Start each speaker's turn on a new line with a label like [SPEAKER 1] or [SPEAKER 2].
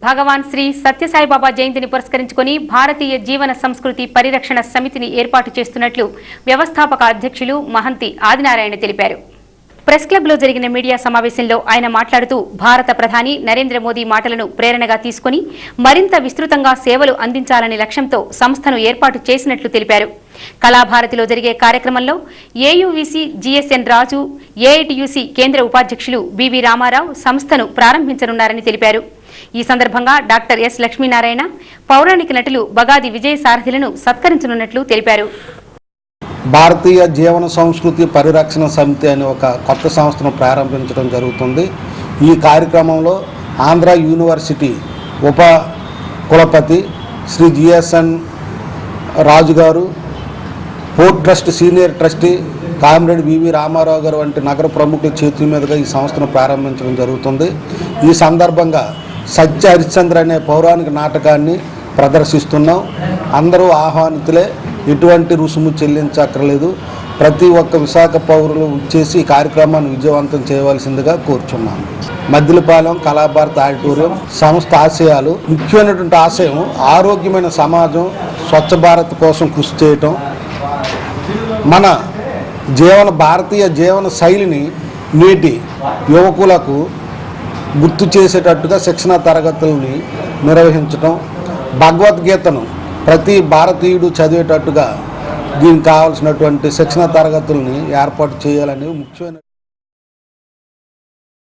[SPEAKER 1] భగవాన్ శ్రీ సత్యసాయిబాబా జయంతిని పురస్కరించుకుని భారతీయ జీవన సంస్కృతి పరిరక్షణ సమితిని ఏర్పాటు చేస్తున్నట్లు వ్యవస్థాపక అధ్యక్షులు మహంతి ఆదినారాయణ తెలిపారు. ప్రెస్ క్లబ్లో జరిగిన మీడియా సమావేశంలో ఆయన మాట్లాడుతూ భారత ప్రధాని నరేంద్ర మోదీ మాటలను ప్రేరణగా తీసుకుని మరింత విస్తృతంగా సేవలు అందించాలనే లక్ష్యంతో సంస్థను ఏర్పాటు చేసినట్లు తెలిపారు. కళాభారతిలో జరిగే కార్యక్రమంలో ఏయువిసి జిఎస్ఎన్ రాజు, ఏఐటియుసి కేంద్ర ఉపాధ్యక్షులు బివి రామారావు సంస్థను ప్రారంభించనున్నారని తెలిపారు. ఈ సందర్భంగా డాక్టర్ ఎస్ లక్ష్మీనారాయణ, పౌరాణిక నటులు బగాది విజయ సారథులను సత్కరించనున్నట్లు తెలిపారు.
[SPEAKER 2] భారతీయ జీవన సంస్కృతి పరిరక్షణ సమితి అనే ఒక కొత్త సంస్థను ప్రారంభించడం జరుగుతుంది. ఈ కార్యక్రమంలో ఆంధ్ర యూనివర్సిటీ ఉప కులపతి శ్రీ జిఎస్ఎన్ రాజు గారు, port trust senior trustee comrade BV Ramarao గారు వంటి నగర ప్రముఖుల చేతుల మీదుగా ఈ సంస్థను ప్రారంభించడం జరుగుతుంది. ఈ సందర్భంగా సత్య హరిశ్చంద్ర అనే పౌరాణిక నాటకాన్ని ప్రదర్శిస్తున్నాం. అందరూ ఆహ్వానితులే, ఎటువంటి రుసుము చెల్లించక్కర్లేదు. ప్రతి ఒక్క విశాఖ పౌరులు చేసి ఈ కార్యక్రమాన్ని విజయవంతం చేయవలసిందిగా కోరుచున్నాము. మద్దిలపాలెం కళాభారతి ఆడిటోరియం సంస్థ ఆశయాలు, ముఖ్యమైనటువంటి ఆశయం ఆరోగ్యమైన సమాజం, స్వచ్ఛ భారత్ కోసం కృషి చేయటం, మన భారతీయ జీవన శైలిని నేటి యువకులకు గుర్తు చేసేటట్టుగా శిక్షణ తరగతులని నిర్వహించటం, భగవద్గీతను ప్రతి భారతీయుడు చదివేటట్టుగా దీనికి కావాల్సినటువంటి శిక్షణ తరగతుల్ని ఏర్పాటు చేయాలని ముఖ్యమైన